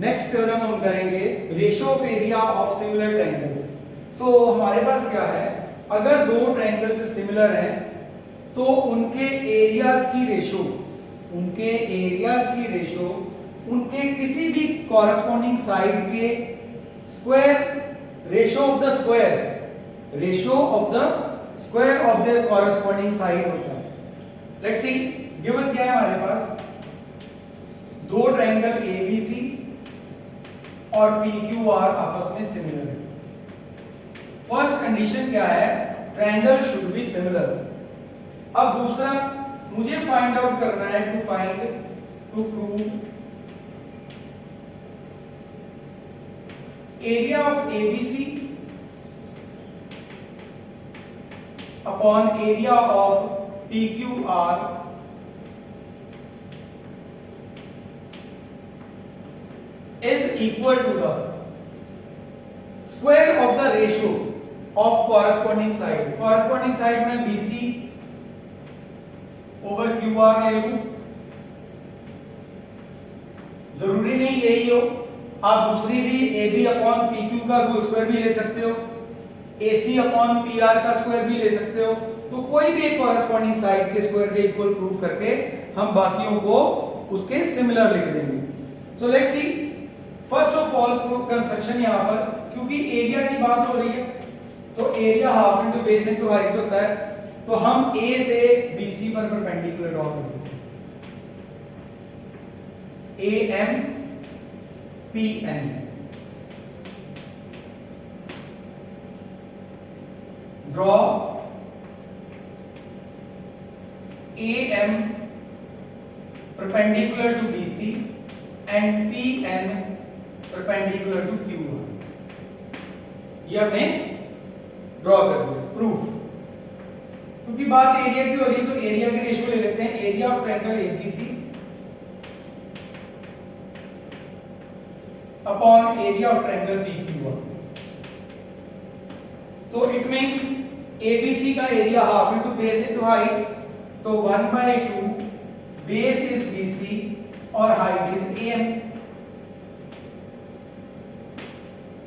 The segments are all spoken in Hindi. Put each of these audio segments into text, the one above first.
नेक्स्ट थ्योरम हम करेंगे ratio of area of similar triangles. So हमारे पास क्या है, अगर दो ट्रायंगल्स सिमिलर हैं तो उनके एरियाज की रेशो उनके किसी भी कॉरस्पॉन्डिंग साइड के ratio of the square of their corresponding side होता है। लेट्स सी, गिवन क्या है हमारे पास, दो ट्रायंगल ABC और PQR आपस में सिमिलर है। फर्स्ट कंडीशन क्या है, ट्रायंगल शुड बी सिमिलर। अब दूसरा मुझे फाइंड आउट करना है, to prove area of ABC upon area of PQR is equal to the square of the ratio of corresponding side में BC over QR ले लूं, जरूरी नहीं यही हो, आप दूसरी भी AB अपॉन PQ का होल स्क्वायर भी ले सकते हो, AC अपॉन PR का स्क्वायर भी ले सकते हो। तो कोई भी एक कॉरस्पॉन्डिंग साइड के स्क्वायर के इक्वल प्रूफ करके हम बाकियों को उसके सिमिलर लिख देंगे। So let's see, first of all proof construction यहां पर, क्योंकि एरिया की बात हो रही है तो area half into base into height होता है, तो हम A से BC पर परपेंडिकुलर ड्रॉ करेंगे, AM PN। Draw AM perpendicular to BC and PN perpendicular to QR। ये हमने ड्रॉ कर दिया। प्रूफ, क्योंकि बात एरिया की हो रही है तो एरिया की रेशियो ले लेते हैं, area of triangle ABC upon area of triangle PQR। तो इट मींस ABC का area half into base into height, तो 1/2 बेस इज BC और हाइट इज AM।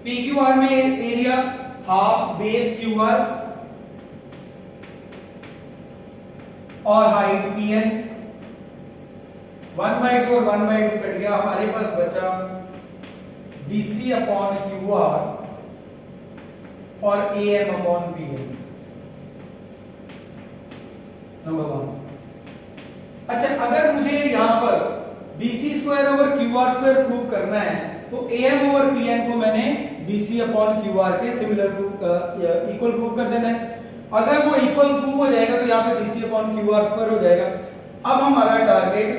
PQR में एरिया हाफ बेस QR और हाइट PN। 1/2 और 1/2 कट गया, हमारे पास बचा BC अपॉन QR और AM अपॉन PN। नंबर 1। अच्छा, अगर मुझे यहां पर BC square over QR square prove करना है तो AM ओवर PN को मैंने BC अपॉन QR के सिमिलर इक्वल प्रूव कर देना है। अगर वो इक्वल प्रूव हो जाएगा तो यहाँ पे BC अपॉन QR स्क्वायर हो जाएगा। अब हमारा टारगेट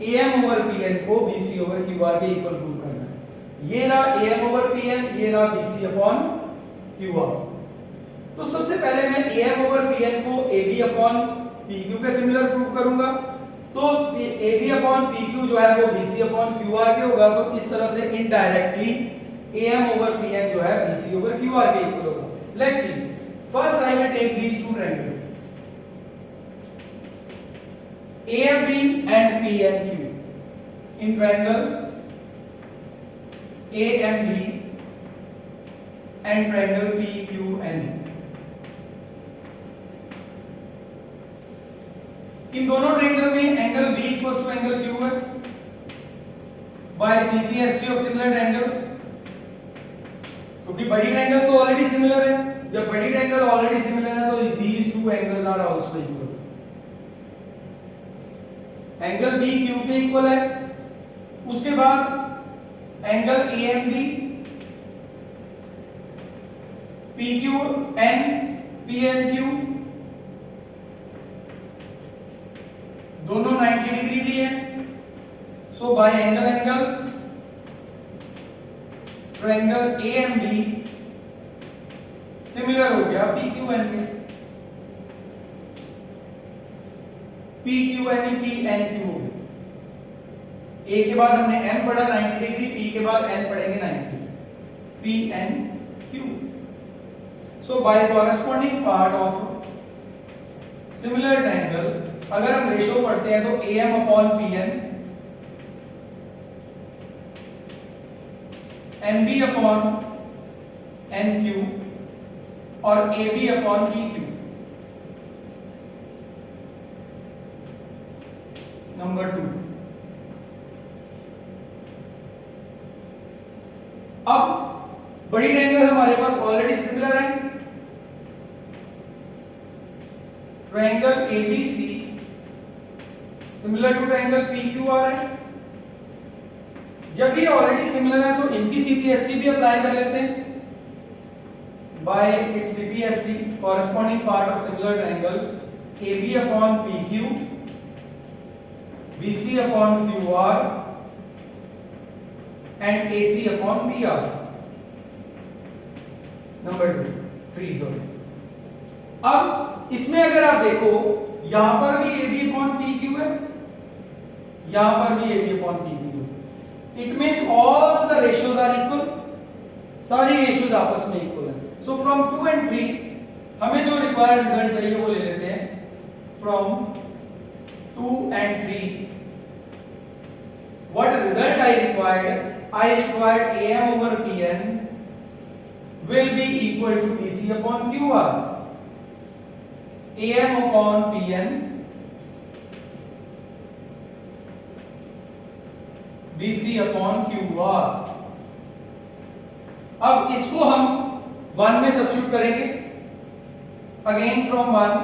AM ओवर PN को BC ओवर QR के इक्वल प्रूव करना है। ये रहा AM ओवर PN, ये रहा BC अपॉन QR। तो सबसे पहले मैं AM ओवर PN को AB अपॉन PQ के सिमिलर प्रूव करूंगा, तो AB अपॉन PQ जो है वो BC अपॉन QR के होगा, तो इस तरह से इनडायरेक्टली AM ओवर PN जो है BC ओवर QR के इक्वल होगा। Let's see, first I will take these two triangles AFB and PNQ in triangle AMB and triangle PQN। इन दोनों ट्रायंगल में angle B equals to angle Q है by CPST of similar triangle. क्योंकि बड़ी ट्रायंगल तो ऑलरेडी सिमिलर है, जब बड़ी ट्रायंगल ऑलरेडी सिमिलर है तो these two angles are also equal। Angle B Q के इक्वल है, उसके बाद एंगल AMB PQN PNQ दोनों 90 डिग्री भी है। So by angle triangle AMB similar हो गया PQN के, PQN PNQ हो गया। A के बाद हमने M पढ़ा 90 डिग्री, P के बाद N पढ़ेंगे 90, PNQ। So by corresponding part of similar triangle अगर हम रेशियो पढ़ते हैं तो AM upon PN MB upon NQ और AB अपॉन PQ। नंबर 2। अब बड़ी ट्रायंगल हमारे पास ऑलरेडी सिमिलर है, triangle ABC similar to triangle PQR है। जब ये ऑलरेडी सिमिलर है तो इनकी CPST भी अप्लाई कर लेते हैं। Bye it's CPST corresponding part of similar triangle AB upon PQ, BC upon QR and AC upon PR। Number 3 sorry. अब इसमें अगर आप देखो यहां पर भी AB अपॉन PQ है, यहां पर भी AB अपॉन PQ है। It means all the ratios are equal, सारी रेशियोज आपस में इक्वल है। सो फ्रॉम 2 एंड 3 हमें जो रिक्वायर्ड रिजल्ट चाहिए वो ले लेते हैं। From 2 and 3 what result I required AM over PN will be equal to BC upon QR। AM upon PN, BC upon QR। अब इसको हम 1 में सब्स्टिट्यूट करेंगे। अगेन फ्रॉम 1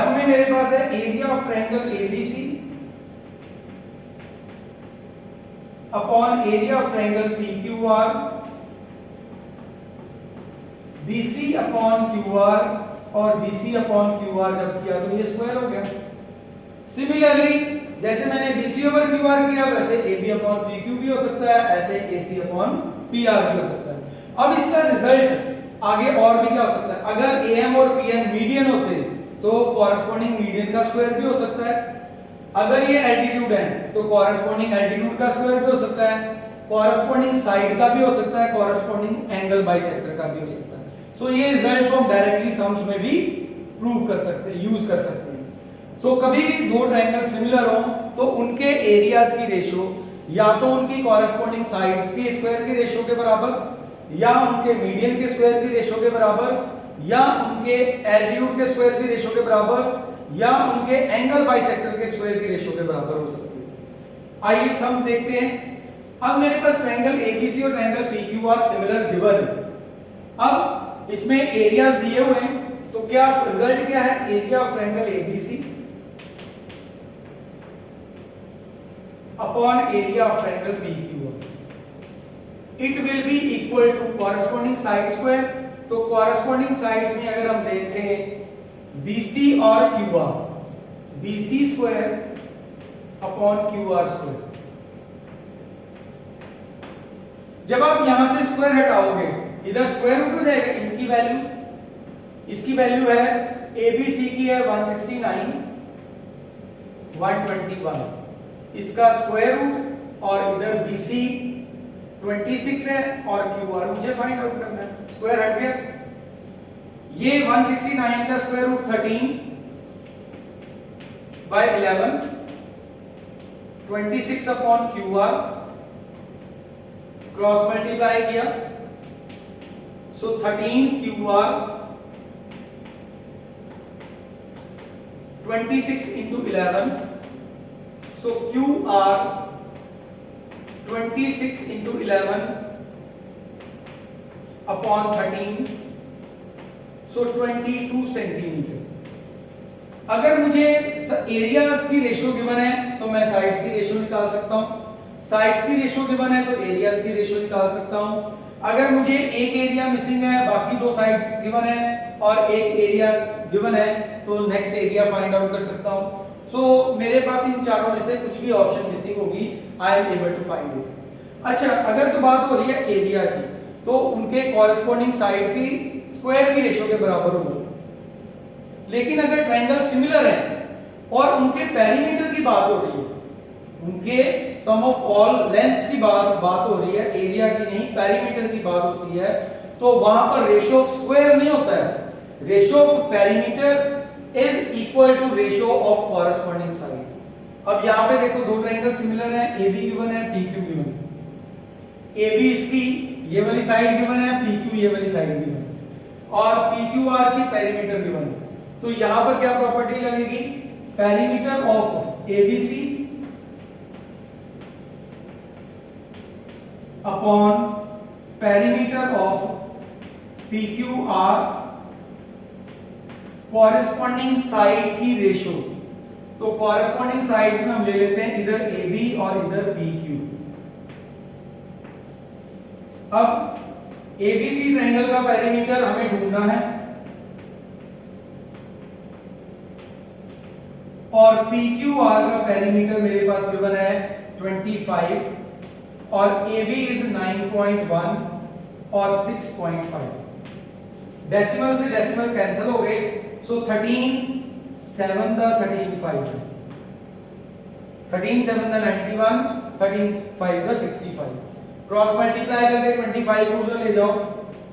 में मेरे पास है area of triangle ABC upon area of triangle PQR, BC upon QR और BC अपॉन QR जब किया तो ये स्क्वायर हो गया। सिमिलरली जैसे मैंने BC ओवर QR किया वैसे AB अपॉन PQ भी हो सकता है, ऐसे AC अपॉन PR भी हो सकता है। अब इसका रिजल्ट आगे और भी क्या हो सकता है? अगर AM और PN मीडियन होते तो कॉरेस्पॉन्डिंग मीडियन का स्क्वायर भी हो सकता है। अगर ये एल्टीट्यूड है तो कॉरेस्पॉन्डिंग एल्टीट्यूड का स्क्वायर भी हो सकता है, कॉरेस्पॉन्डिंग साइड का भी हो सकता है, कॉरेस्पॉन्डिंग एंगल बाइसेक्टर का भी हो सकता है। सो ये रिजल्ट को हम डायरेक्टली सम्स में भी प्रूव कर सकते हैं, यूज कर सकते हैं। सो कभी भी दो ट्रायंगल सिमिलर हो तो उनके एरियाज की रेशियो या तो उनकी कॉरेस्पॉन्डिंग साइड्स के स्क्वायर की रेशियो के बराबर, या उनके मीडियन के स्क्वायर की रेशियो के बराबर, या उनके एल्टीट्यूड के स्क्वायर की रेशियो के बराबर, या उनके एंगल बाइसेक्टर के स्क्वायर की रेशियो के बराबर हो सकती है। आइए हम देखते हैं। अब मेरे पास ट्रायंगल ABC और ट्रायंगल PQR सिमिलर गिवन है। अब इसमें एरियाज दिए हुए हैं तो क्या रिजल्ट क्या है? Area of triangle ABC upon area of triangle PQR, it will be equal to corresponding side square. तो कॉरेस्पॉन्डिंग साइड्स में अगर हम देखें BC और QR, BC square upon QR square. जब आप यहां से स्क्वायर हटाओगे इधर स्क्वायर रूट हो जाएगा। इनकी वैल्यू, इसकी वैल्यू है ABC की है 169, 121, इसका स्क्वायर रूट, और इधर BC 26 है और QR मुझे फाइंड आउट करना है। स्क्वायर हट गया, ये 169 का square root 13 by 11, 26 upon QR, cross multiply किया, so 13 QR 26 into 11, so QR 26 into 11 upon 13, so 22 centimetre. अगर मुझे एरियाज की रेशियो गिवन है तो मैं साइड्स की रेशियो निकाल सकता हूं, साइड्स की रेशियो गिवन है तो एरियाज की रेशियो निकाल सकता हूं। अगर मुझे एक एरिया मिसिंग है, बाकी दो साइड्स गिवन है और एक एरिया गिवन है तो नेक्स्ट एरिया फाइंड आउट कर सकता हूं। सो मेरे पास इन चारों में से कुछ भी ऑप्शन मिसिंग होगी, I am able to find it. अच्छा, अगर तो बात हो रही है एरिया की तो उनके कॉरेस्पॉन्डिंग साइड की स्क्वायर की रेशियो के बराबर होगी। लेकिन अगर ट्रायंगल सिमिलर है और उनके पेरीमीटर की बात हो रही है, उनके सम ऑफ ऑल लेंथ्स की बात हो रही है, एरिया की नहीं, पेरीमीटर की बात होती है, तो वहां पर रेशियो ऑफ स्क्वायर नहीं होता है, ratio of perimeter is equal to ratio of corresponding side. अब यहाँ पे देखो दो ट्रायंगल सिमिलर हैं, AB गिवन है, PQ गिवन है। AB इसकी ये वाली साइड गिवन है, PQ ये वाली साइड गिवन है, और PQR की पेरीमीटर गिवन है। तो यहाँ पर क्या प्रॉपर्टी लगेगी, perimeter of ABC upon perimeter of PQR corresponding side की रेशियो। तो कॉरेस्पॉन्डिंग साइड में हम ले लेते हैं इधर AB और इधर PQ। अब ABC ट्रायंगल का पेरीमीटर हमें ढूंढना है और PQR का पेरीमीटर मेरे पास गिवन है 25 और AB इज 9.1 और 6.5। डेसिमल से डेसिमल कैंसिल हो गए, सो 13 7 the 13 5 13 7 the 91 13 5 the 65। Cross multiply करके 25 को उधर ले जाओ,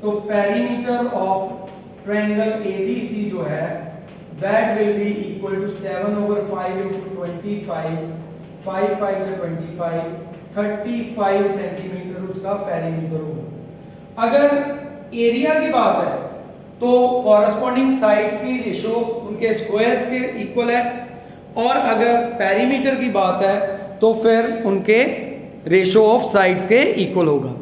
तो पेरीमीटर ऑफ ट्रायंगल ABC जो है that will be equal to 7 over 5 into 25 5 5 the 25 35 centimetre उसका पेरीमीटर होगा। अगर एरिया की बात है तो कॉरेस्पॉन्डिंग साइड्स की रेशियो उनके स्क्वायर्स के इक्वल है, और अगर पेरीमीटर की बात है तो फिर उनके रेशियो ऑफ साइड्स के इक्वल होगा।